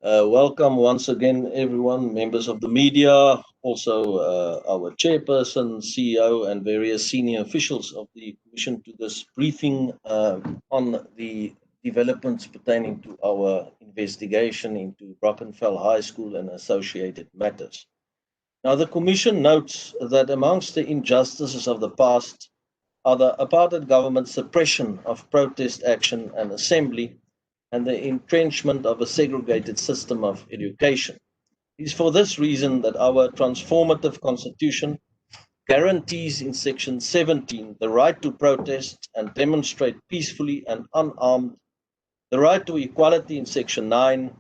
Welcome once again, everyone, members of the media, also our chairperson, CEO, and various senior officials of the Commission to this briefing on the developments pertaining to our investigation into Brackenfell High School and associated matters. Now, the Commission notes that amongst the injustices of the past are the apartheid government's suppression of protest action and assembly and the entrenchment of a segregated system of education. It is for this reason that our transformative constitution guarantees in section 17 the right to protest and demonstrate peacefully and unarmed, the right to equality in section 9,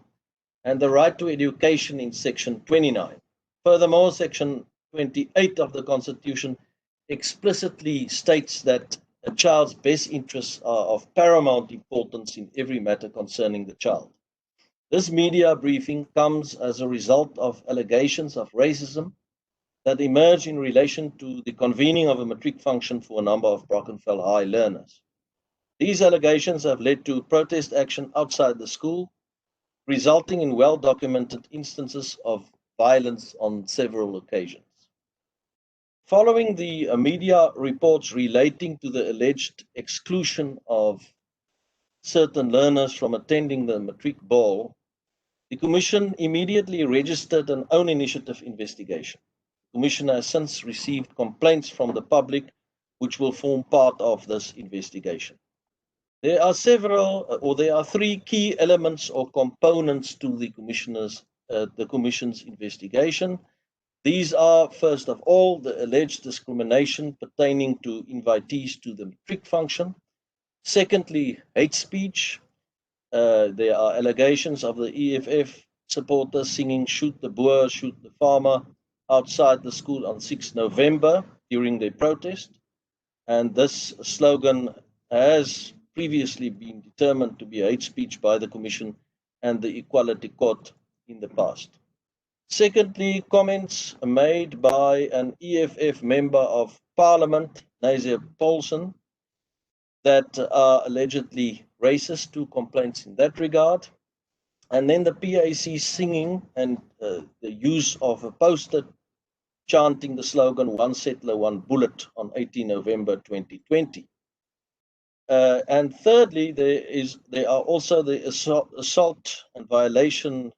and the right to education in section 29. Furthermore, section 28 of the constitution explicitly states that a child's best interests are of paramount importance in every matter concerning the child. This media briefing comes as a result of allegations of racism that emerged in relation to the convening of a matric function for a number of Brackenfell High learners. These allegations have led to protest action outside the school, resulting in well-documented instances of violence on several occasions. Following the media reports relating to the alleged exclusion of certain learners from attending the matric ball, the Commission immediately registered an own initiative investigation. The Commission has since received complaints from the public, which will form part of this investigation. There are three key elements or components to the Commission's investigation. These are, first of all, the alleged discrimination pertaining to invitees to the matric function. Secondly, hate speech. There are allegations of the EFF supporters singing "Shoot the Boer, shoot the farmer" outside the school on 6 November during their protest. And this slogan has previously been determined to be hate speech by the Commission and the Equality Court in the past. Secondly, comments made by an EFF member of Parliament, Nazir Paulsen, that are allegedly racist, two complaints in that regard. And then the PAC singing and the use of a poster chanting the slogan "One Settler, One Bullet" on 18 November 2020. And thirdly, there are also the assault and violation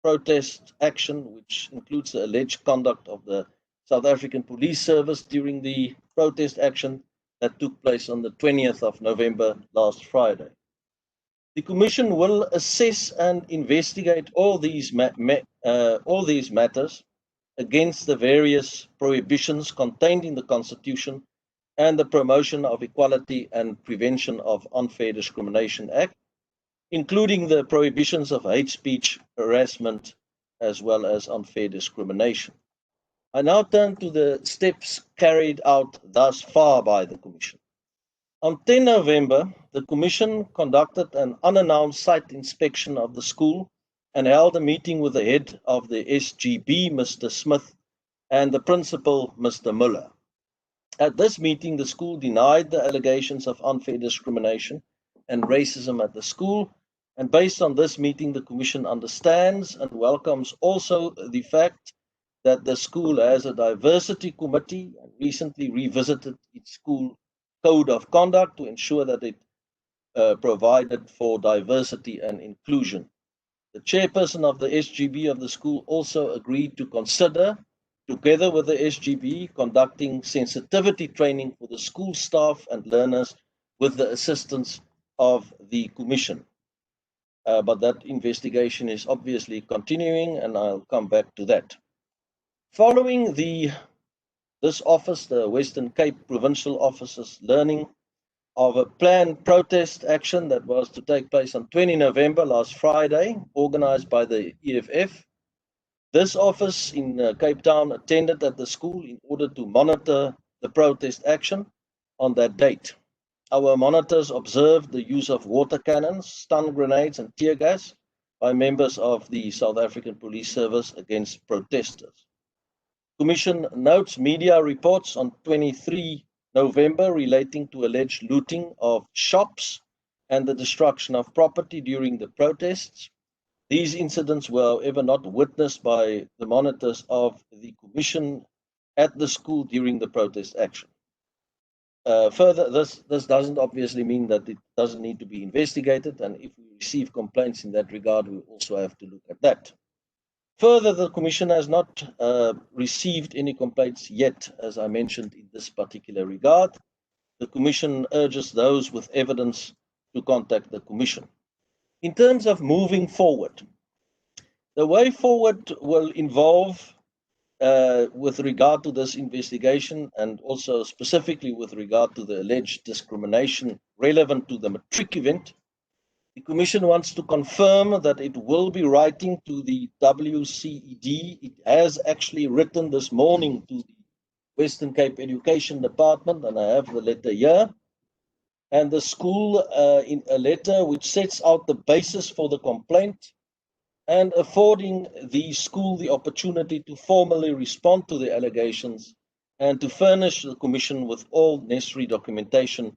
protest action, which includes the alleged conduct of the South African Police Service during the protest action that took place on the 20th of November last Friday. The Commission will assess and investigate all these matters against the various prohibitions contained in the Constitution and the Promotion of Equality and Prevention of Unfair Discrimination Act, including the prohibitions of hate speech, harassment, as well as unfair discrimination. I now turn to the steps carried out thus far by the Commission. On 10 November, the Commission conducted an unannounced site inspection of the school and held a meeting with the head of the SGB, Mr. Smith, and the principal, Mr. Muller. At this meeting, the school denied the allegations of unfair discrimination and racism at the school. And based on this meeting, the Commission understands and welcomes also the fact that the school has a diversity committee and recently revisited its school code of conduct to ensure that it provided for diversity and inclusion. The chairperson of the SGB of the school also agreed to consider, together with the SGB, conducting sensitivity training for the school staff and learners with the assistance of the Commission. But that investigation is obviously continuing, and I'll come back to that. Following this office, the Western Cape Provincial Office's learning of a planned protest action that was to take place on 20 November last Friday, organized by the EFF, this office in Cape Town attended at the school in order to monitor the protest action on that date. Our monitors observed the use of water cannons, stun grenades, and tear gas by members of the South African Police Service against protesters. Commission notes media reports on 23 November relating to alleged looting of shops and the destruction of property during the protests. These incidents were, however, not witnessed by the monitors of the Commission at the school during the protest action. Further, this doesn't obviously mean that it doesn't need to be investigated, and if we receive complaints in that regard, we also have to look at that. Further, the Commission has not received any complaints yet, as I mentioned, in this particular regard. The Commission urges those with evidence to contact the Commission. In terms of moving forward, the way forward will involve, with regard to this investigation and also specifically with regard to the alleged discrimination relevant to the matric event, the Commission wants to confirm that it will be writing to the WCED. It has actually written this morning to the Western Cape Education Department, and I have the letter here, and the school in a letter which sets out the basis for the complaint and affording the school the opportunity to formally respond to the allegations and to furnish the Commission with all necessary documentation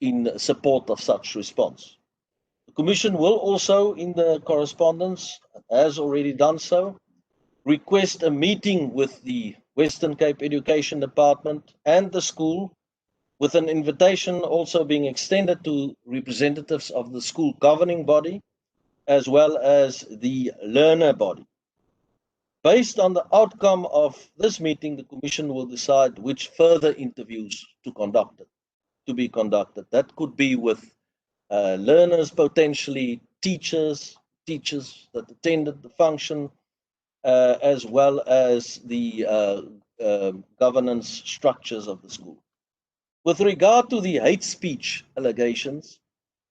in support of such response. The Commission will also, in the correspondence, has already done so, request a meeting with the Western Cape Education Department and the school, with an invitation also being extended to representatives of the school governing body as well as the learner body. Based on the outcome of this meeting, the Commission will decide which further interviews to be conducted. That could be with learners, potentially teachers that attended the function, as well as the governance structures of the school. With regard to the hate speech allegations,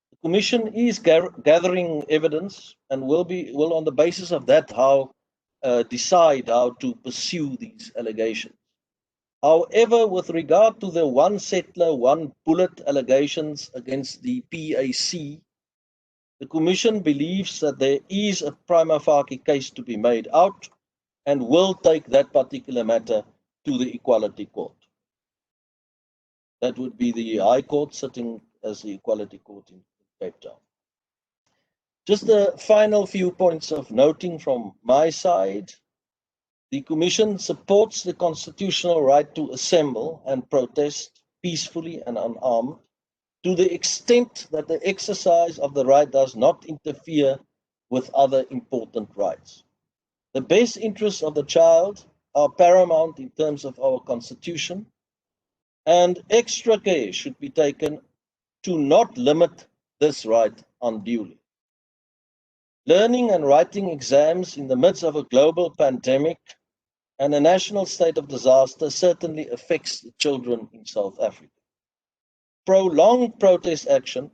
the Commission is gathering evidence and will on the basis of that decide how to pursue these allegations. However, with regard to the one settler, one bullet allegations against the PAC, the Commission believes that there is a prima facie case to be made out and will take that particular matter to the Equality Court. That would be the High Court sitting as the Equality Court in Cape Town. Just a final few points of noting from my side. The Commission supports the constitutional right to assemble and protest peacefully and unarmed to the extent that the exercise of the right does not interfere with other important rights. The best interests of the child are paramount in terms of our Constitution, and extra care should be taken to not limit this right unduly. Learning and writing exams in the midst of a global pandemic and a national state of disaster certainly affects the children in South Africa. Prolonged protest action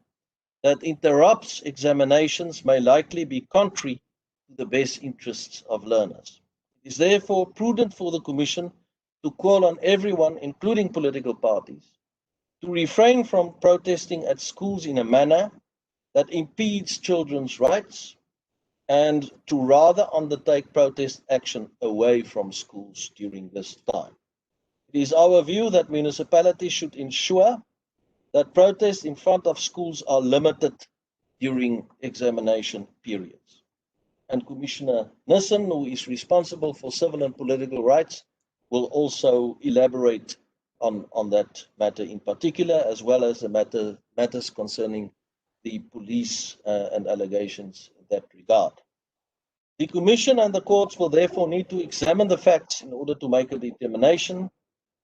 that interrupts examinations may likely be contrary to the best interests of learners. It is therefore prudent for the Commission to call on everyone, including political parties, to refrain from protesting at schools in a manner that impedes children's rights and to rather undertake protest action away from schools during this time. It is our view that municipalities should ensure that protests in front of schools are limited during examination periods. And Commissioner Nissen, who is responsible for civil and political rights, will also elaborate on that matter in particular, as well as the matters concerning the police and allegations in that regard. The Commission and the courts will therefore need to examine the facts in order to make a determination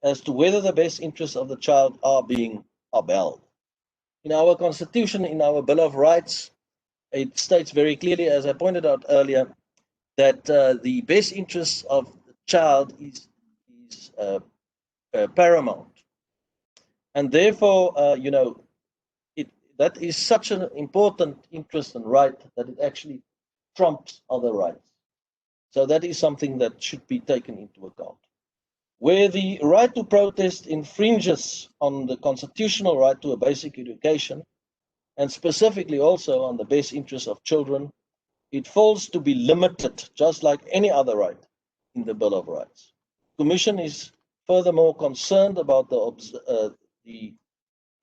as to whether the best interests of the child are being upheld. In our Constitution, in our Bill of Rights, it states very clearly, as I pointed out earlier, that the best interests of the child is paramount. And therefore, that is such an important interest and right that it actually trumps other rights. So that is something that should be taken into account. Where the right to protest infringes on the constitutional right to a basic education, and specifically also on the best interests of children, it falls to be limited, just like any other right in the Bill of Rights. The Commission is furthermore concerned about the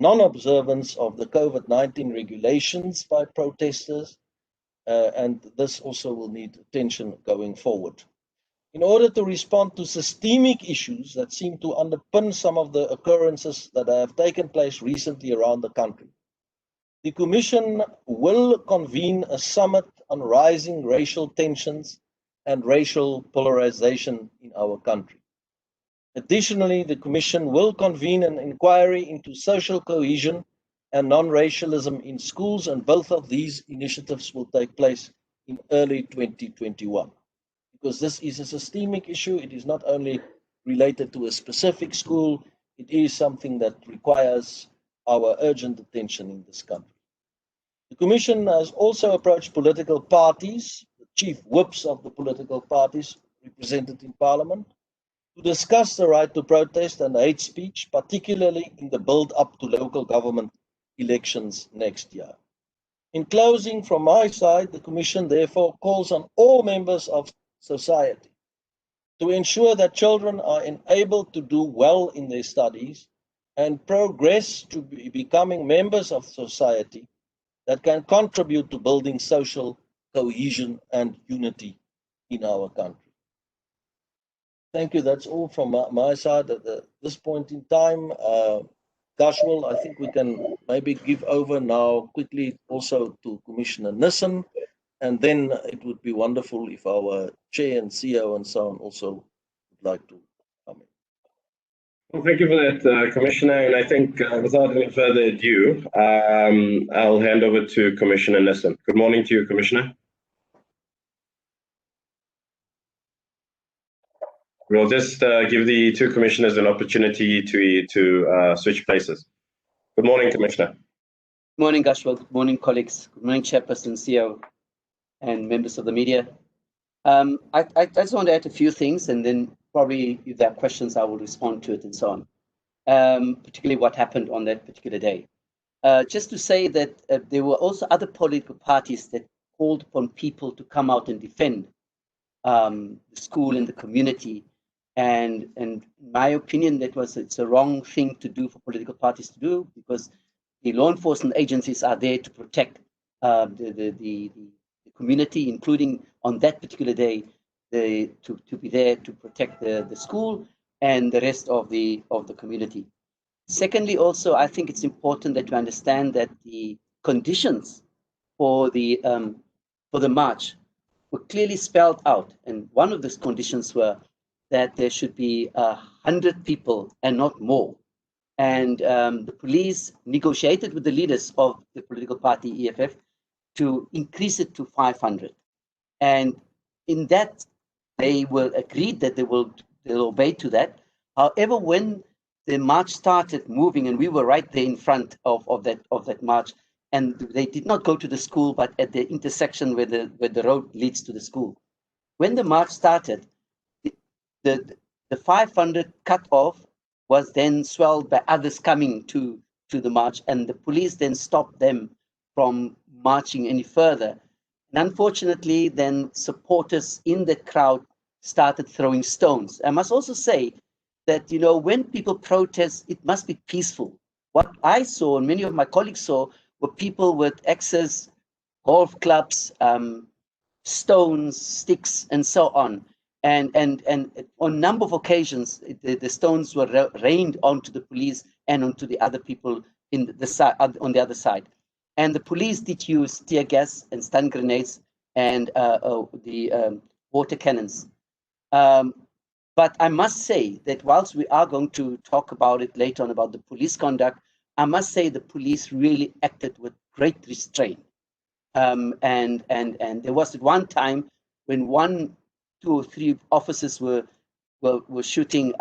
non-observance of the COVID-19 regulations by protesters and this also will need attention going forward. In order to respond to systemic issues that seem to underpin some of the occurrences that have taken place recently around the country, the Commission will convene a summit on rising racial tensions and racial polarization in our country. Additionally, the Commission will convene an inquiry into social cohesion and non-racialism in schools, and both of these initiatives will take place in early 2021. Because this is a systemic issue, it is not only related to a specific school, it is something that requires our urgent attention in this country. The Commission has also approached political parties, the chief whips of the political parties represented in Parliament, to discuss the right to protest and hate speech, particularly in the build-up to local government elections next year. In closing, from my side, the Commission therefore calls on all members of society to ensure that children are enabled to do well in their studies and progress to becoming members of society that can contribute to building social cohesion and unity in our country. Thank you. That's all from my side at this point in time. Gashwal, I think we can maybe give over now quickly also to Commissioner Nissen, and then it would be wonderful if our chair and CEO and so on also would like to come in. Well, thank you for that, Commissioner. And I think without any further ado, I'll hand over to Commissioner Nissen. Good morning to you, Commissioner. We'll just give the two commissioners an opportunity to switch places. Good morning, Commissioner. Good morning, Gashwal. Good morning, colleagues. Good morning, Chairperson, CEO, and members of the media. I just want to add a few things, and then probably if there are questions, I will respond to it and so on, particularly what happened on that particular day. Just to say that there were also other political parties that called upon people to come out and defend the school and the community. And in my opinion, it's a wrong thing to do for political parties to do, because the law enforcement agencies are there to protect the community, including on that particular day, to be there to protect the school and the rest of the community. Secondly, also, I think it's important that we understand that the conditions for the march were clearly spelled out, and one of those conditions were that there should be 100 people and not more. And the police negotiated with the leaders of the political party EFF to increase it to 500. And in that, they will agreed that they'll obey to that. However, when the march started moving, and we were right there in front of that march, and they did not go to the school, but at the intersection where the road leads to the school. When the march started, the 500 cutoff was then swelled by others coming to the march, and the police then stopped them from marching any further. And unfortunately, then supporters in the crowd started throwing stones. I must also say that, when people protest, it must be peaceful. What I saw, and many of my colleagues saw, were people with axes, golf clubs, stones, sticks, and so on. And on a number of occasions, the stones were rained onto the police and onto the other people on the other side. And the police did use tear gas and stun grenades and the water cannons. But I must say that whilst we are going to talk about it later on about the police conduct, I must say the police really acted with great restraint. And there was at one time when 2 or 3 officers were shooting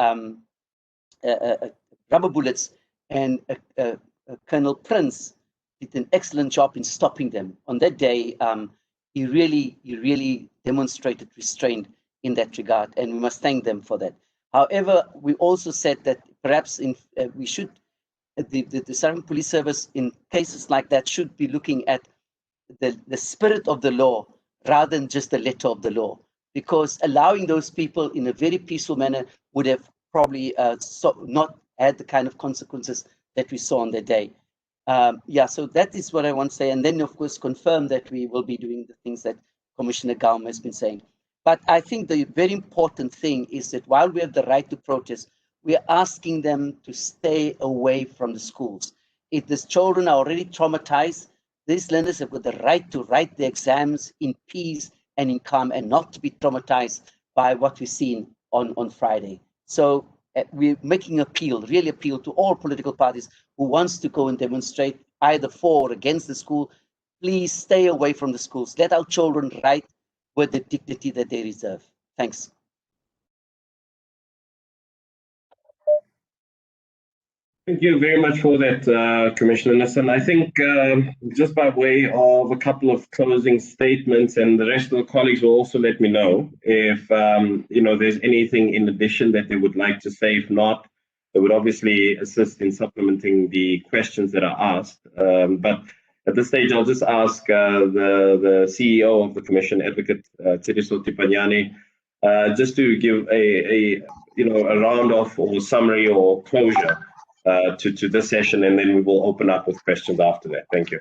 rubber bullets, and Colonel Prince did an excellent job in stopping them. On that day, he really demonstrated restraint in that regard, and we must thank them for that. However, we also said that perhaps we should, the South African Police Service in cases like that should be looking at the spirit of the law rather than just the letter of the law, because allowing those people in a very peaceful manner would have probably not had the kind of consequences that we saw on that day. Yeah, so that is what I want to say. And then, of course, confirm that we will be doing the things that Commissioner Gaum has been saying. But I think the very important thing is that while we have the right to protest, we are asking them to stay away from the schools. If these children are already traumatized, these learners have got the right to write their exams in peace and in calm and not to be traumatized by what we've seen on Friday. So we're making appeal, really appeal to all political parties who wants to go and demonstrate either for or against the school. Please stay away from the schools. Let our children write with the dignity that they deserve. Thanks. Thank you very much for that, Commissioner Nissen. I think just by way of a couple of closing statements, and the rest of the colleagues will also let me know if there's anything in addition that they would like to say. If not, they would obviously assist in supplementing the questions that are asked. But at this stage, I'll just ask the CEO of the Commission, Advocate Tshidiso Tipanyani, just to give a round off or summary or closure to this session, and then we will open up with questions after that. Thank you.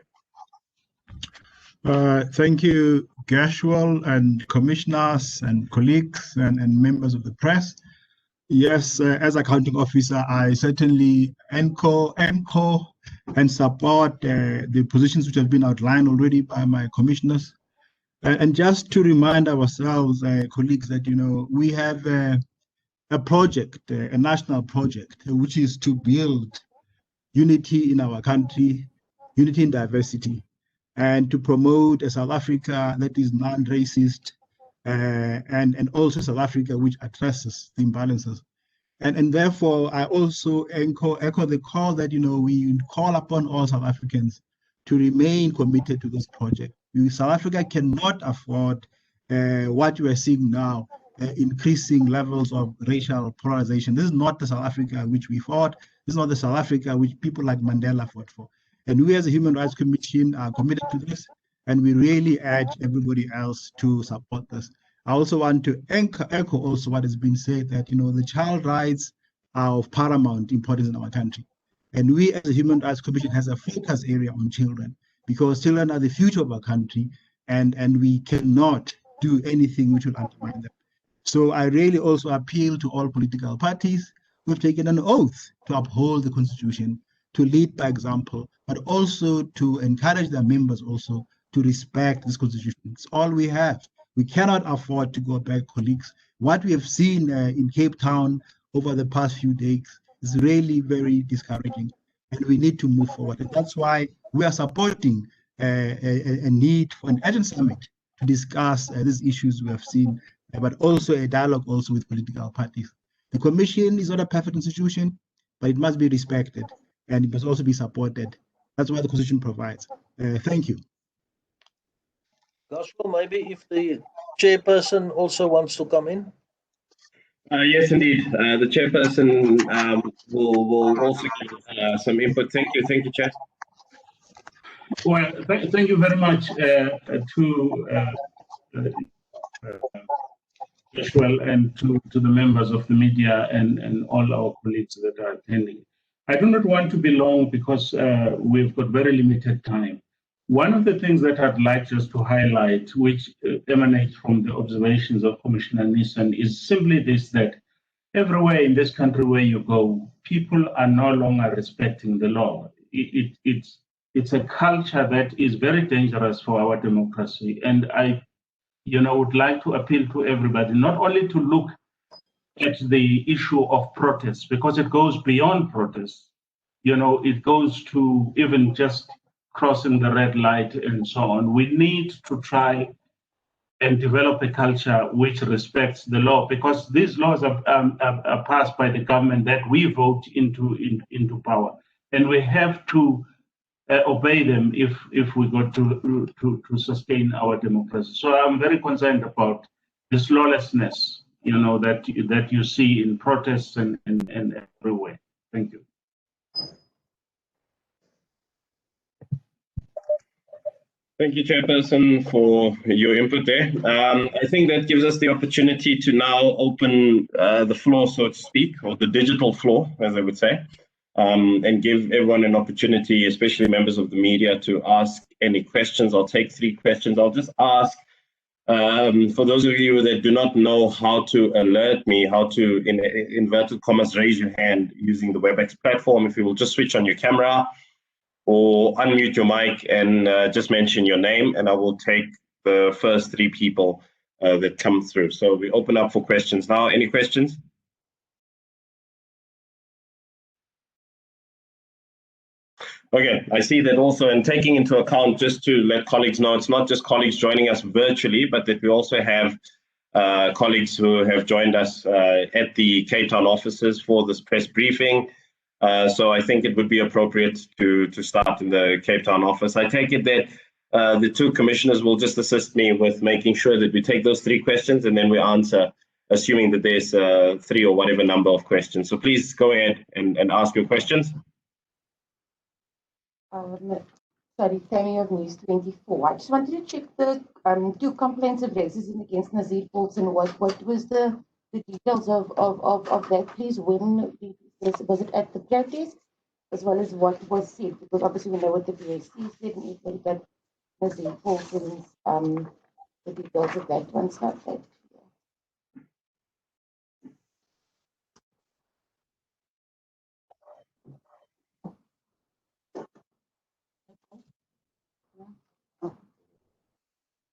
Thank you, Gashwal, and commissioners and colleagues and members of the press. Yes, as accounting officer, I certainly echo and support the positions which have been outlined already by my commissioners. And just to remind ourselves, colleagues, that we have a project, a national project, which is to build unity in our country, unity in diversity, and to promote a South Africa that is non-racist, and also South Africa which addresses the imbalances. And therefore, I also echo the call that we call upon all South Africans to remain committed to this project. South Africa cannot afford what we are seeing now, increasing levels of racial polarization. This is not the South Africa which we fought. This is not the South Africa which people like Mandela fought for. And we as a Human Rights Commission are committed to this, and we really urge everybody else to support this. I also want to echo also what has been said, that the child rights are of paramount importance in our country. And we as a Human Rights Commission has a focus area on children, because children are the future of our country, and we cannot do anything which will undermine them. So I really also appeal to all political parties who have taken an oath to uphold the Constitution, to lead by example, but also to encourage their members also to respect this Constitution. It's all we have. We cannot afford to go back, colleagues. What we have seen in Cape Town over the past few days is really very discouraging, and we need to move forward. And that's why we are supporting a need for an urgent summit to discuss these issues we have seen, but also a dialogue also with political parties. The Commission is not a perfect institution, but it must be respected, and it must also be supported. That's what the Constitution provides. Thank you. Gospel, maybe if the chairperson also wants to come in. Yes, indeed. The chairperson will also give some input. Thank you, Chair. Well, thank you very much to Joshua and to the members of the media and all our colleagues that are attending. I do not want to be long because we've got very limited time. One of the things that I'd like just to highlight, which emanates from the observations of Commissioner Nissen, is simply this: that everywhere in this country where you go, people are no longer respecting the law. It's a culture that is very dangerous for our democracy. And I would like to appeal to everybody, not only to look at the issue of protests, because it goes beyond protests. It goes to even just crossing the red light and so on. We need to try and develop a culture which respects the law, because these laws are passed by the government that we vote into power, and we have to obey them if we got to sustain our democracy. So I'm very concerned about this lawlessness, that you see in protests and everywhere. Thank you. Thank you, Chairperson, for your input there. I think that gives us the opportunity to now open the floor, so to speak, or the digital floor, as I would say. and give everyone an opportunity, especially members of the media, to ask any questions. I'll take 3 questions. I'll just ask, for those of you that do not know how to alert me, how to, in inverted commas, raise your hand using the WebEx platform, if you will just switch on your camera or unmute your mic and just mention your name, and I will take the first 3 people that come through. So we open up for questions now. Any questions? Okay, I see that also, and taking into account, just to let colleagues know, it's not just colleagues joining us virtually, but that we also have colleagues who have joined us at the Cape Town offices for this press briefing. So I think it would be appropriate to start in the Cape Town office. I take it that the 2 commissioners will just assist me with making sure that we take those 3 questions and then we answer, assuming that there's 3 or whatever number of questions. So please go ahead and ask your questions. Sorry, Tammy of News 24. I just wanted to check the 2 complaints of racism against Nazir Paulson. What was the details of that, please? When was it at the protest, as well as what was said? Because obviously we know what the BAC said, and even but Nazir Paulson's the details of that one's not that.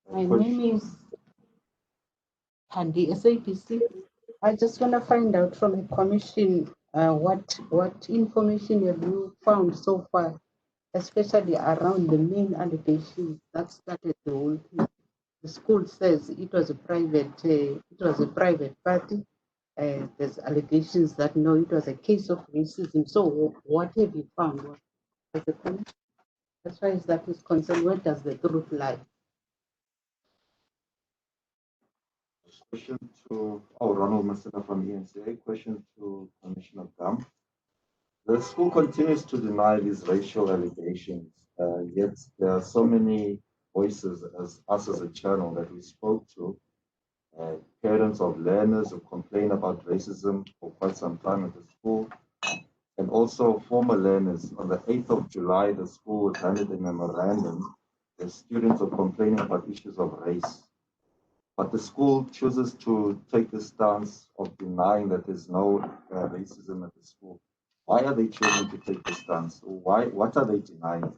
My name is Handi, SAPC. I just want to find out from the commission what information have you found so far, especially around the main allegations that started the whole thing. The school says it was a private party. There's allegations that no, it was a case of racism. So what have you found? As far as that is concerned, where does the truth lie? Question to Ronald Masela from ENCA. Question to Commissioner Gum. The school continues to deny these racial allegations, yet there are so many voices as us as a channel that we spoke to, parents of learners who complain about racism for quite some time at the school, and also former learners. On the 8th of July, the school handed a memorandum. The students are complaining about issues of race. But the school chooses to take the stance of denying that there's no racism at the school. Why are they choosing to take this stance? What are they denying?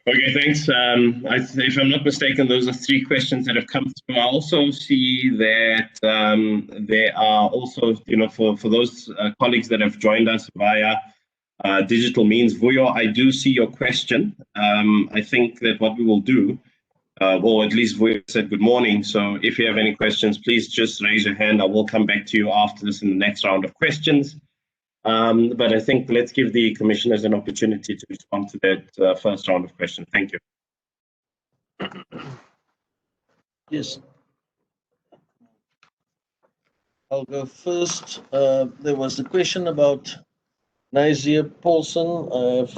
Okay, thanks. If I'm not mistaken, those are 3 questions that have come through. I also see that there are also, for those colleagues that have joined us via digital means, Vuyo, I do see your question. I think that what we will do, or at least Vuyo said good morning. So if you have any questions, please just raise your hand. I will come back to you after this in the next round of questions. But I think let's give the commissioners an opportunity to respond to that first round of questions. Thank you. Yes. I'll go first. There was the question about Nazir Paulson. I have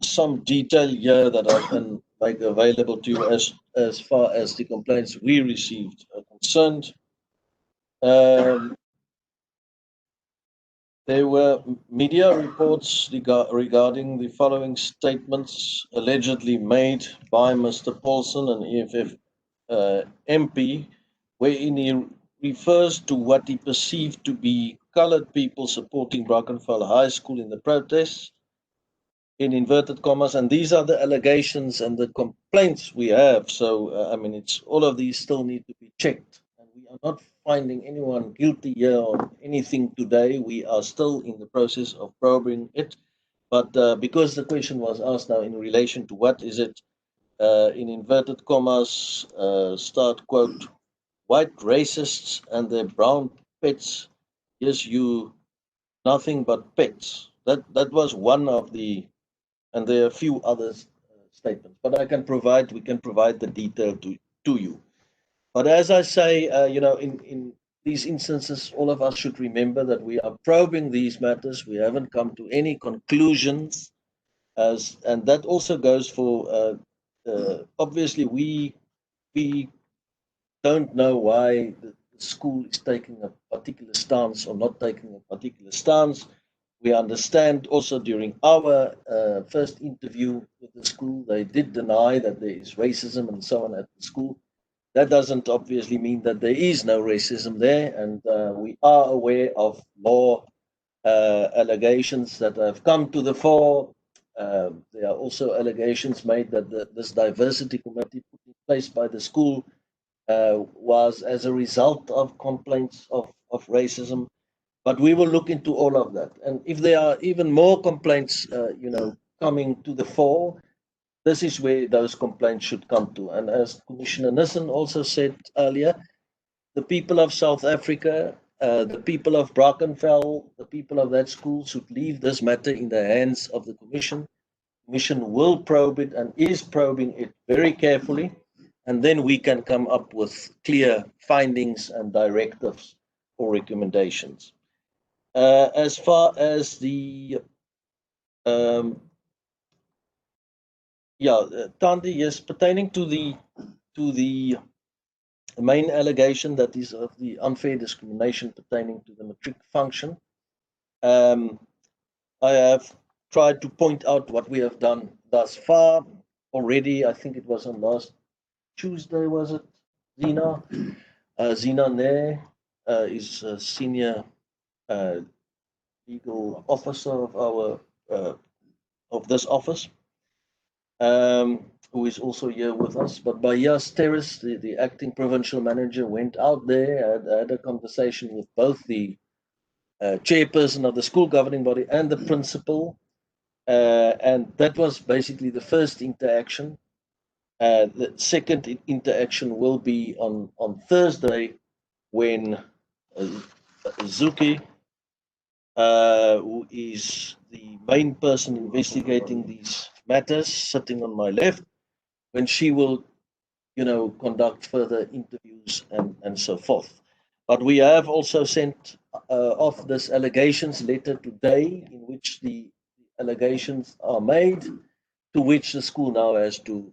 some detail here that I can make available to you as far as the complaints we received are concerned. There were media reports regarding the following statements allegedly made by Mr. Paulson, an EFF MP, wherein he refers to what he perceived to be colored people supporting Brackenfell High School in the protests, in inverted commas, and these are the allegations and the complaints we have. So, I mean, it's all of these still need to be checked. And we are not finding anyone guilty here of anything today. We are still in the process of probing it. But because the question was asked now in relation to what is it, in inverted commas, start quote, white racists and their brown pets, yes, you, nothing but pets. That was one of the, and there are a few other statements, but we can provide the detail to you. But as I say, in these instances, all of us should remember that we are probing these matters. We haven't come to any conclusions, and that also goes for, obviously, we don't know why the the school is taking a particular stance or not taking a particular stance. We understand also during our first interview with the school, they did deny that there is racism and so on at the school. That doesn't obviously mean that there is no racism there, and we are aware of more allegations that have come to the fore. There are also allegations made that this diversity committee put in place by the school was as a result of complaints of racism. But we will look into all of that. And if there are even more complaints, coming to the fore, this is where those complaints should come to. And as Commissioner Nissen also said earlier, the people of South Africa, the people of Brackenfell, the people of that school should leave this matter in the hands of the Commission. The Commission will probe it and is probing it very carefully, and then we can come up with clear findings and directives or recommendations. As far as the Tandy, yes, pertaining to the main allegation that is of the unfair discrimination pertaining to the matric function, I have tried to point out what we have done thus far already. I think it was on last Tuesday, was it, Zina? Zina Ne is a senior legal officer of our of this office, who is also here with us. But Bayas Terrace, the acting provincial manager, went out there, had a conversation with both the chairperson of the school governing body and the principal, and that was basically the first interaction. The second interaction will be on Thursday, when Zuki, who is the main person investigating these matters, sitting on my left, when she will, conduct further interviews and so forth. But we have also sent off this allegations letter today, in which the allegations are made, to which the school now has to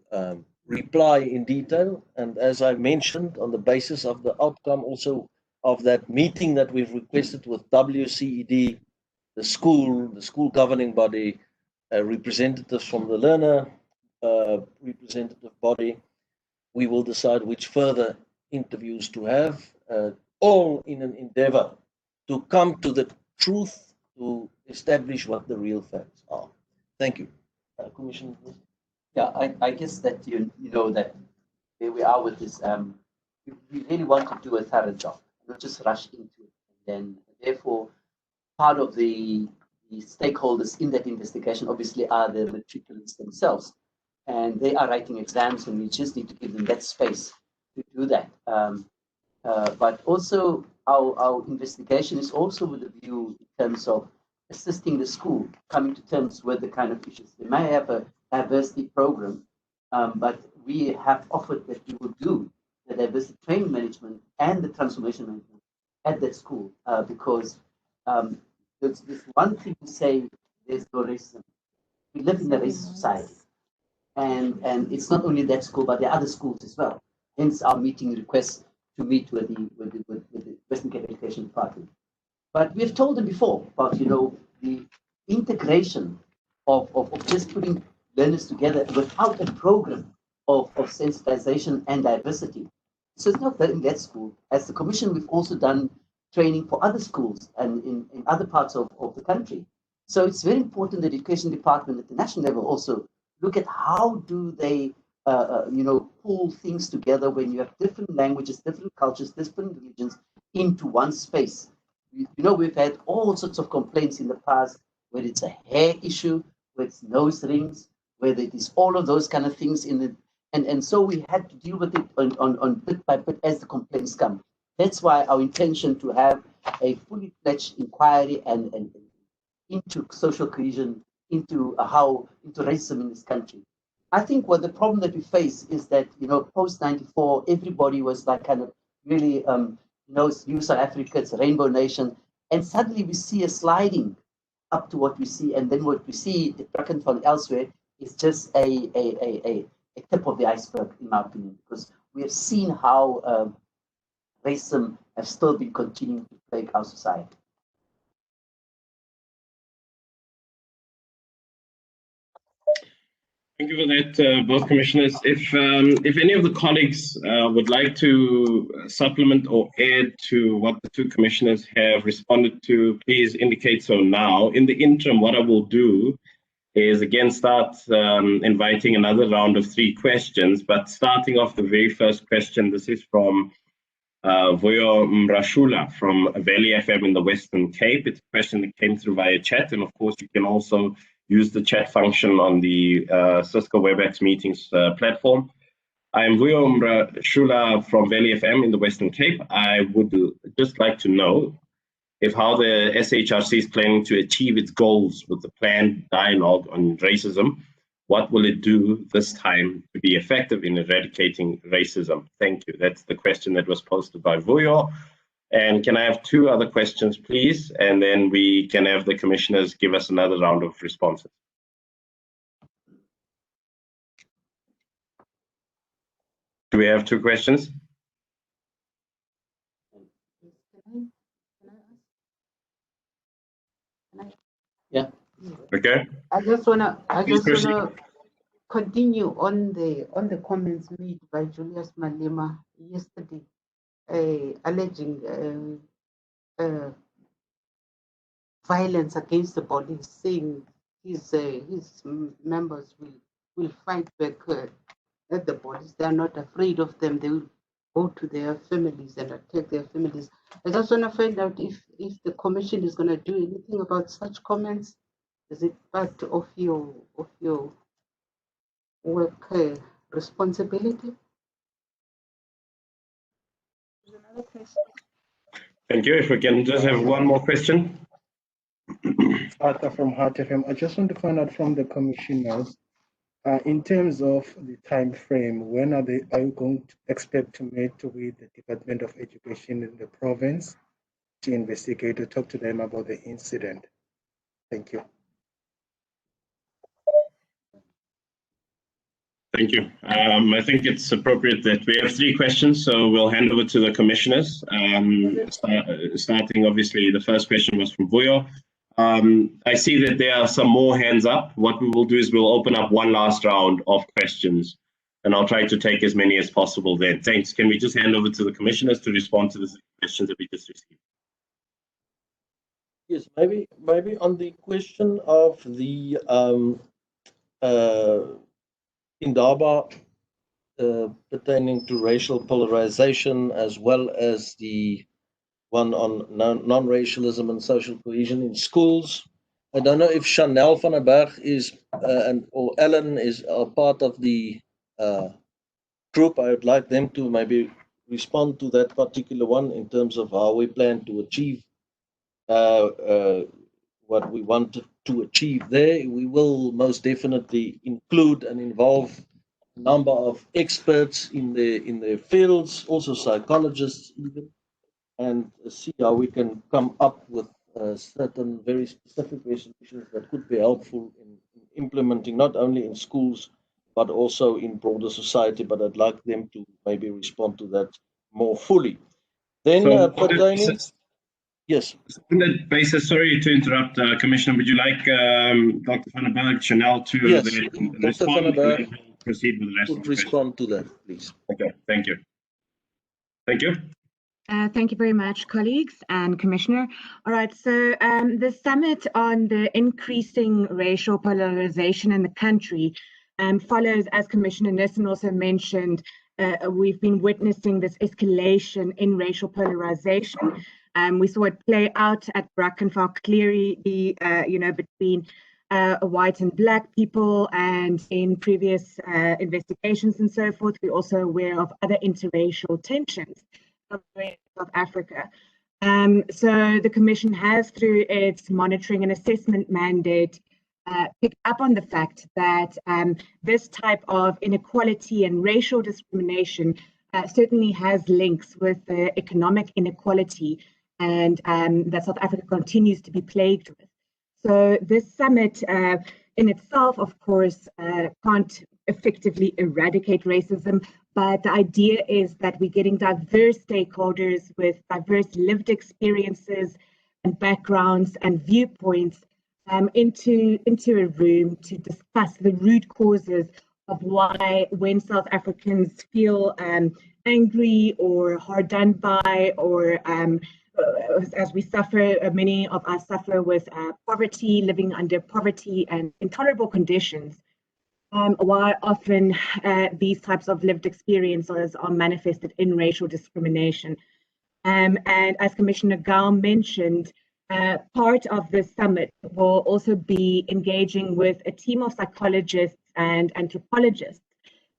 reply in detail. And as I mentioned, on the basis of the outcome also of that meeting that we've requested with WCED, the school governing body, representatives from the learner representative body, we will decide which further interviews to have, all in an endeavor to come to the truth, to establish what the real facts are. Thank you. Commissioner. Yeah, I guess that you know that where we are with this, we really want to do a thorough job, not just rush into it. And then, therefore, part of the stakeholders in that investigation obviously are the matriculants themselves, and they are writing exams, and we just need to give them that space to do that. But also, our investigation is also with a view in terms of assisting the school coming to terms with the kind of issues. They may have a diversity program, but we have offered that we will do the diversity training management and the transformation management at that school, because there's one thing to say, there's no racism. We live in a racist society, and it's not only that school, but the other schools as well. Hence our meeting request to meet with the Western Cape Education Department. But we've told them before about the integration of just putting learners together without a program of sensitization and diversity. So it's not that in that school. As the Commission, we've also done training for other schools and in other parts of the country. So it's very important that the Education Department at the national level also look at how do they pull things together when you have different languages, different cultures, different religions into one space. We've had all sorts of complaints in the past, whether it's a hair issue, whether it's nose rings, whether it is all of those kind of things and so we had to deal with it on bit by bit as the complaints come. That's why our intention to have a fully fledged inquiry and into social cohesion, into racism in this country. I think what the problem that we face is that post '94, everybody was like kind of really New South Africa, it's a rainbow nation, and suddenly we see a sliding up to what we see, and then what we see at Brackenfell elsewhere is just a tip of the iceberg, in my opinion, because we have seen how racism have still been continuing to plague our society. Thank you for that, both commissioners. If any of the colleagues would like to supplement or add to what the two commissioners have responded to, please indicate so now. In the interim, what I will do is again start inviting another round of 3 questions, but starting off the very first question, this is from Vuyo Mrashula from Valley FM in the Western Cape. It's a question that came through via chat, and of course you can also use the chat function on the Cisco WebEx meetings platform. I am Vuyo Mrashula from Valley FM in the Western Cape. I would just like to know if how the SHRC is planning to achieve its goals with the planned dialogue on racism. What will it do this time to be effective in eradicating racism? Thank you. That's the question that was posted by Vuyo. And can I have 2 other questions, please? And then we can have the commissioners give us another round of responses. Do we have 2 questions? Yeah. Okay. I just wanna continue on the comments made by Julius Malema yesterday, alleging violence against the police, saying his members will fight back at the police. They are not afraid of them. They will go to their families and attack their families. I just want to find out if the commission is going to do anything about such comments. Is it part of your work responsibility? There's another question. Thank you. If we can just have one more question. Arthur from Heart FM. I just want to find out from the commissioners, in terms of the time frame, when are you going to expect to meet with the Department of Education in the province to investigate, to talk to them about the incident? Thank you. Thank you. I think it's appropriate that we have 3 questions, so we'll hand over to the commissioners. Starting, obviously, the first question was from Vuyo. I see that there are some more hands up. What we will do is we'll open up one last round of questions, and I'll try to take as many as possible then. Thanks. Can we just hand over to the commissioners to respond to the questions that we just received? Yes, maybe on the question of the Indaba pertaining to racial polarization, as well as the one on non-racialism and social cohesion in schools. I don't know if Chanel van der Berg is or Ellen are part of the group. I would like them to maybe respond to that particular one in terms of how we plan to achieve what we want to achieve there. We will most definitely include and involve a number of experts in their fields, also psychologists even, and see how we can come up with certain very specific resolutions that could be helpful in implementing, not only in schools, but also in broader society. But I'd like them to maybe respond to that more fully. Then pertaining... Yes. On that basis, sorry to interrupt, Commissioner, would you like Dr. van der Berg, Chanel to respond? Dr. van der Berg proceed with the rest of the respond to that, please. Okay, thank you. Thank you. Thank you very much, colleagues and Commissioner. All right, so the summit on the increasing racial polarization in the country follows, as Commissioner Nissen also mentioned, we've been witnessing this escalation in racial polarization. We saw it play out at Brackenfell clearly, between white and black people, and in previous investigations and so forth. We're also aware of other interracial tensions of South Africa. So the Commission has, through its monitoring and assessment mandate, picked up on the fact that this type of inequality and racial discrimination certainly has links with economic inequality, and that South Africa continues to be plagued with. So this summit in itself, of course, can't effectively eradicate racism, but the idea is that we're getting diverse stakeholders with diverse lived experiences and backgrounds and viewpoints into a room to discuss the root causes of why, when South Africans feel angry or hard done by, or as we suffer, many of us suffer with poverty, living under poverty and intolerable conditions, why often these types of lived experiences are manifested in racial discrimination. And as Commissioner Gao mentioned, part of the summit will also be engaging with a team of psychologists and anthropologists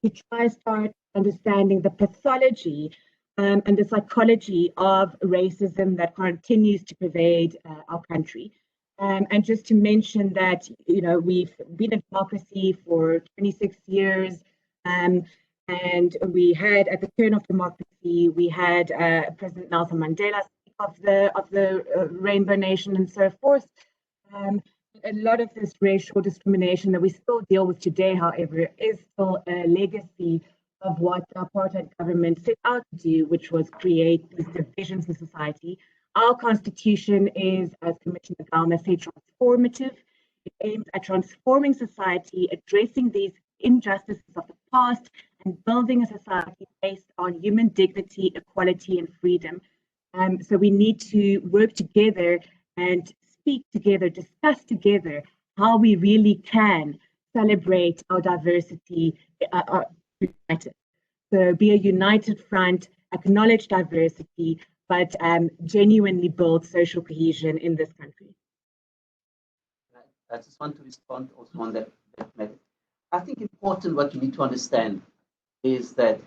to try and start understanding the pathology and the psychology of racism that continues to pervade our country. And just to mention that, you know, we've been a democracy for 26 years, and we had, at the turn of democracy, we had President Nelson Mandela speak of the Rainbow Nation and so forth. A lot of this racial discrimination that we still deal with today, however, is still a legacy of what the apartheid government set out to do, which was create these divisions in society. Our constitution is, as Commissioner Galma said, transformative. It aims at transforming society, addressing these injustices of the past, and building a society based on human dignity, equality, and freedom. So we need to work together and speak together, discuss together how we really can celebrate our diversity united. So be a united front, acknowledge diversity, but genuinely build social cohesion in this country. I just want to respond also on that matter. I think important what you need to understand is that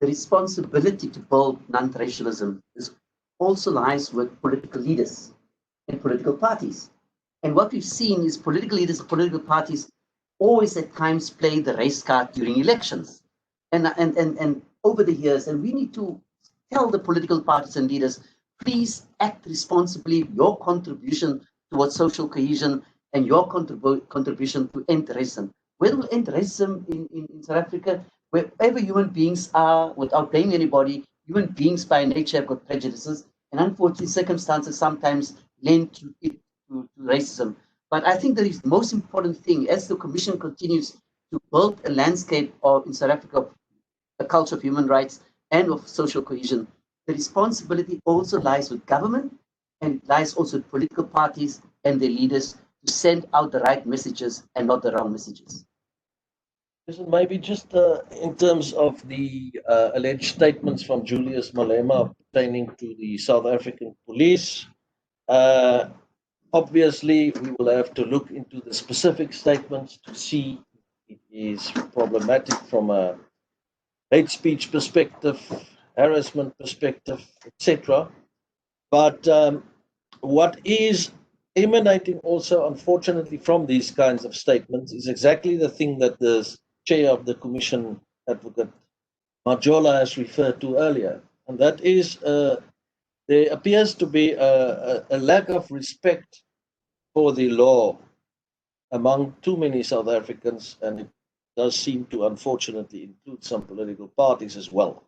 the responsibility to build non-racialism also lies with political leaders and political parties. And what we've seen is political leaders and political parties always at times play the race card during elections. And over the years, and we need to tell the political parties and leaders, please act responsibly. Your contribution towards social cohesion and your contribution to end racism. Where will end racism in South Africa? Wherever human beings are, without blaming anybody, human beings by nature have got prejudices, and unfortunately circumstances sometimes lend to racism. But I think the most important thing, as the Commission continues to build a landscape in South Africa, a culture of human rights and of social cohesion, the responsibility also lies with government, and lies also with political parties and their leaders to send out the right messages and not the wrong messages. Maybe just in terms of the alleged statements from Julius Malema pertaining to the South African police, obviously we will have to look into the specific statements to see if it is problematic from a hate speech perspective, harassment perspective, etc. But what is emanating also, unfortunately, from these kinds of statements is exactly the thing that the chair of the Commission, Advocate Majola, has referred to earlier. And that is, there appears to be a lack of respect for the law among too many South Africans, and it does seem to, unfortunately, include some political parties as well.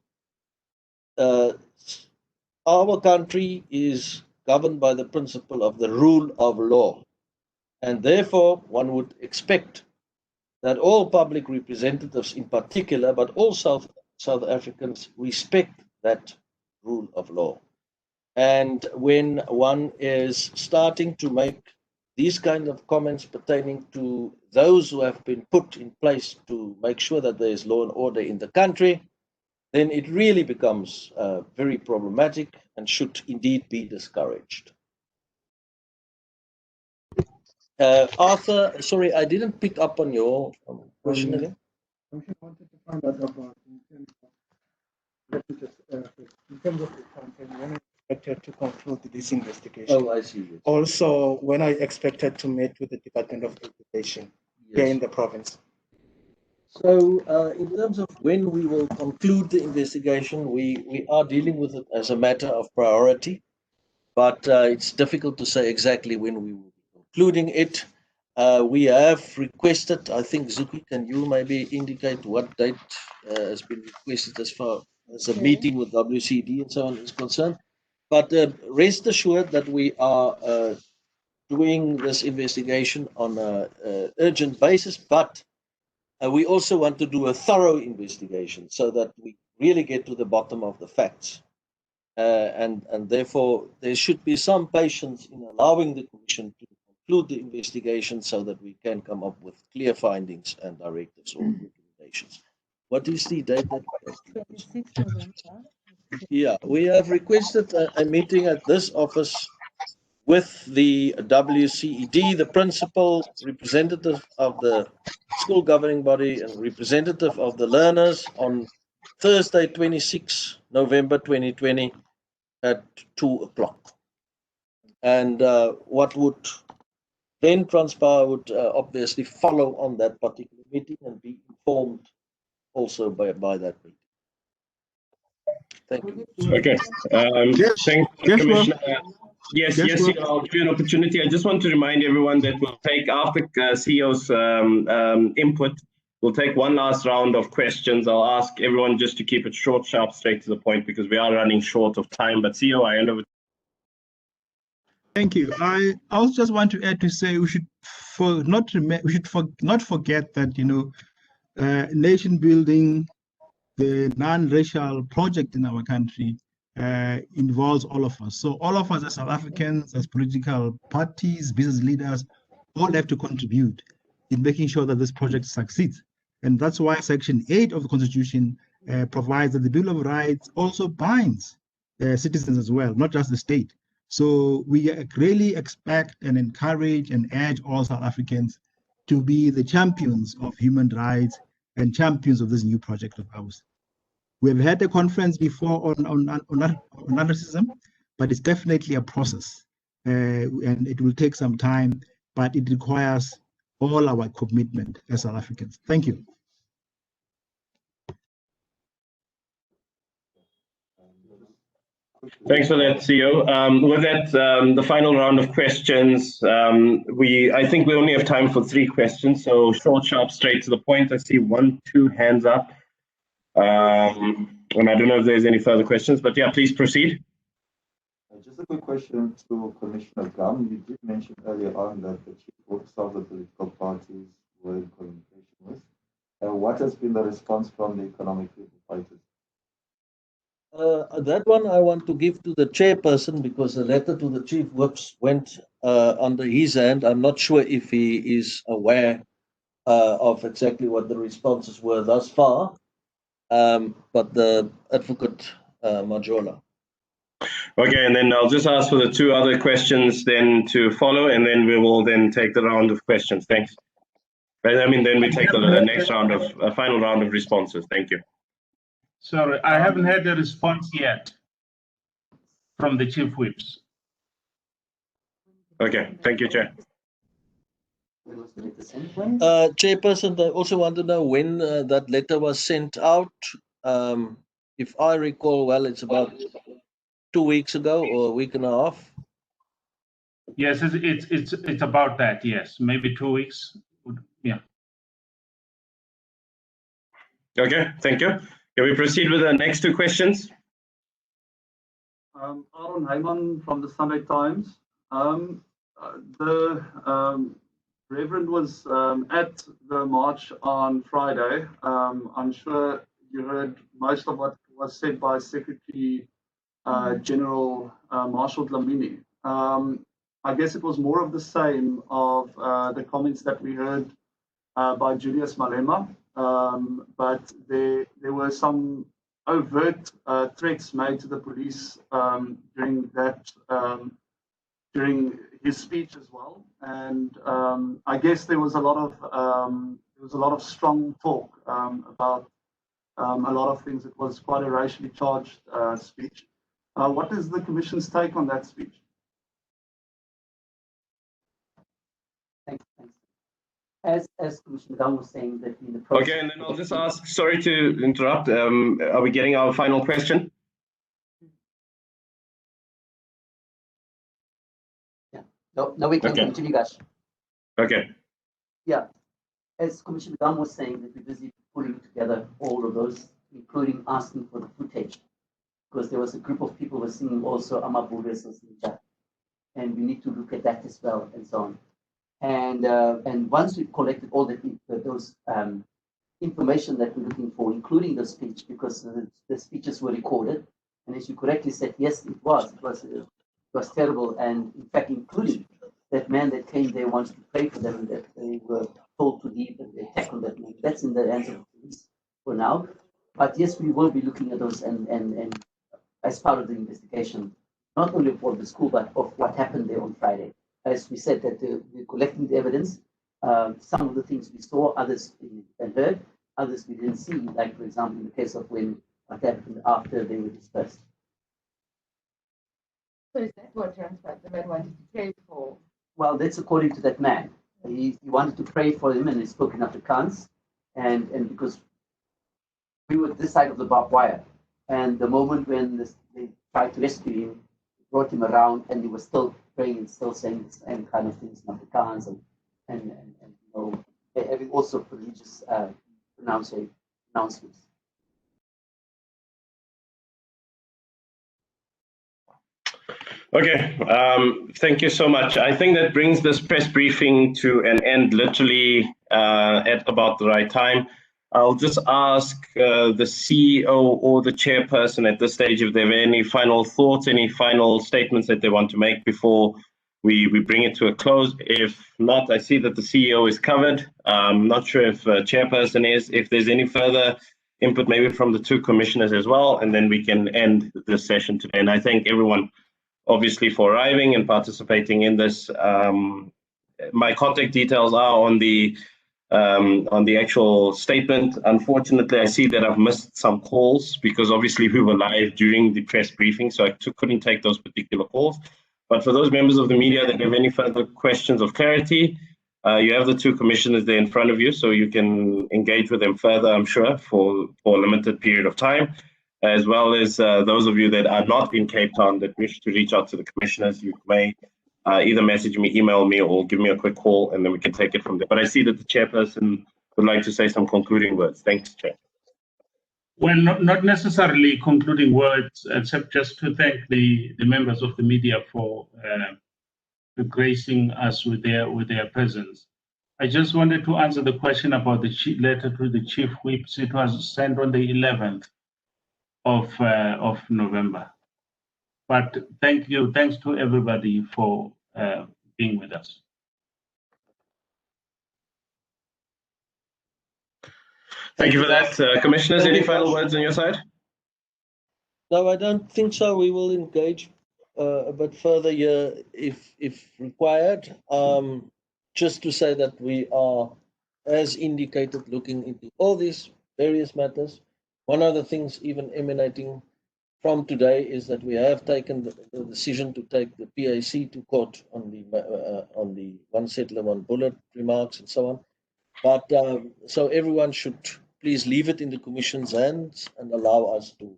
Our country is governed by the principle of the rule of law, and therefore one would expect that all public representatives in particular, but all South Africans, respect that rule of law. And when one is starting to make these kind of comments pertaining to those who have been put in place to make sure that there is law and order in the country, then it really becomes very problematic and should indeed be discouraged. Arthur, sorry, I didn't pick up on your question again. I wanted to find out about in terms of the campaign, when I expected to conclude this investigation. Oh, I see. Also, when I expected to meet with the Department of Education here in the province. So, in terms of when we will conclude the investigation, we are dealing with it as a matter of priority, but it's difficult to say exactly when we will be concluding it. We have requested, I think, Zuki, can you maybe indicate what date has been requested as far as a meeting with WCD and so on is concerned? But rest assured that we are doing this investigation on an urgent basis, but we also want to do a thorough investigation so that we really get to the bottom of the facts. And therefore, there should be some patience in allowing the Commission to conclude the investigation so that we can come up with clear findings and directives or recommendations. What is the date that? 26 November. Yeah, we have requested a meeting at this office with the WCED, the principal, representative of the school governing body, and representative of the learners on Thursday, 26 November 2020 at 2 o'clock. And what would then transpire would obviously follow on that particular meeting and be informed also by that meeting. Thank you. Okay. Thanks, Commissioner. Yes, I'll give you an opportunity. I just want to remind everyone that we'll take, after CEO's input, we'll take one last round of questions. I'll ask everyone just to keep it short, sharp, straight to the point, because we are running short of time. But CEO, I hand over. Thank you. I also just want to add to say we should not forget that nation building, the non-racial project in our country involves all of us. So all of us as South Africans, as political parties, business leaders, all have to contribute in making sure that this project succeeds. And that's why Section 8 of the Constitution provides that the Bill of Rights also binds citizens as well, not just the state. So we really expect and encourage and urge all South Africans to be the champions of human rights and champions of this new project of ours. We've had a conference before on narcissism, but it's definitely a process, and it will take some time, but it requires all our commitment as South Africans. Thank you. Thanks for that, CEO. With that, the final round of questions, I think we only have time for 3 questions, so short, sharp, straight to the point. I see 1, 2 hands up. And I don't know if there's any further questions, but yeah, please proceed. Just a quick question to Commissioner Gum. You did mention earlier on that the chief whips of the political parties were in communication with. What has been the response from the economic freedom fighters? That one I want to give to the chairperson, because the letter to the chief whips went under his hand. I'm not sure if he is aware of exactly what the responses were thus far, but the advocate Majola. Okay, and then I'll just ask for the 2 other questions then to follow, and then we will then take the round of questions. Thanks. I mean, then we take the next round of final round of responses. Thank you. Sorry, I haven't had a response yet from the chief whips. Okay, thank you, Chair. Chairperson, I also want to know when that letter was sent out. If I recall well, it's about 2 weeks ago or a week and a half. Yes, it's about that. Yes, maybe 2 weeks. Yeah. Okay, thank you. Can we proceed with the next 2 questions? Aaron Heyman from the Sunday Times. The Reverend was at the march on Friday. I'm sure you heard most of what was said by Secretary General Marshal Dlamini. I guess it was more of the same of the comments that we heard by Julius Malema, but there were some overt threats made to the police during his speech as well, and I guess there was a lot of strong talk about a lot of things. It was quite a racially charged speech. What is the Commission's take on that speech? Thanks. As Commissioner Gum was saying, that in the process. Okay, and then I'll just ask, sorry to interrupt, are we getting our final question? Yeah. No, we can continue, guys. Okay, Yeah, as Commissioner Gam was saying, that we're busy putting together all of those, including asking for the footage, because there was a group of people who were singing also Amabules or Sinja, and we need to look at that as well, and so on. And once we've collected all those information that we're looking for, including the speech, because the speeches were recorded, and as you correctly said, yes, it was terrible, and in fact, including that man that came there wants to pray for them, and that they were told to leave and they tackled that man. That's in the hands of the police for now. But yes, we will be looking at those and as part of the investigation, not only for the school, but of what happened there on Friday. As we said, that we're collecting the evidence. Some of the things we saw, others we heard, others we didn't see, like, for example, in the case of what happened after they were dispersed. So is that what transpired? The man wanted to pray for? Well, that's according to that man. He wanted to pray for him, and he spoke in Afrikaans, and because we were this side of the barbed wire, and the moment when they tried to rescue him, brought him around, and he was still praying and still saying the same kind of things in Afrikaans, and you know, having also religious pronouncements. Okay, thank you so much. I think that brings this press briefing to an end literally at about the right time. I'll just ask the CEO or the chairperson at this stage if they have any final thoughts, any final statements that they want to make before we bring it to a close. If not, I see that the CEO is covered. I'm not sure if chairperson is. If there's any further input, maybe from the two commissioners as well, and then we can end this session today. And I thank everyone, obviously, for arriving and participating in this. My contact details are on the actual statement. Unfortunately, I see that I've missed some calls because obviously we were live during the press briefing, so I couldn't take those particular calls. But for those members of the media that have any further questions of clarity, you have the two commissioners there in front of you, so you can engage with them further, I'm sure, for a limited period of time, as well as those of you that are not in Cape Town that wish to reach out to the commissioners. You may either message me, email me, or give me a quick call, and then we can take it from there. But I see that the chairperson would like to say some concluding words. Thanks, Chair. Well, not necessarily concluding words, except just to thank the members of the media for gracing us with their presence. I just wanted to answer the question about the letter to the chief whips. It was sent on the 11th of November. But thank you, thanks to everybody for being with us. Thank you for that. Commissioners, any final words on your side? No, I don't think so. We will engage a bit further here if required. Just to say that we are, as indicated, looking into all these various matters. One of the things even emanating from today is that we have taken the decision to take the PAC to court on the one settler, one bullet remarks and so on. But so everyone should please leave it in the Commission's hands and allow us to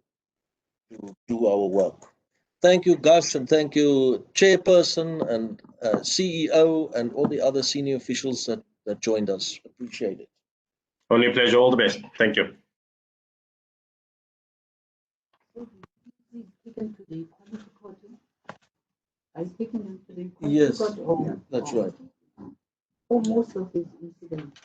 do our work. Thank you, Gus, and thank you, Chairperson and CEO and all the other senior officials that joined us. Appreciate it. Only a pleasure. All the best. Thank you. Taken to the Yes, that's right. For most of his incidents.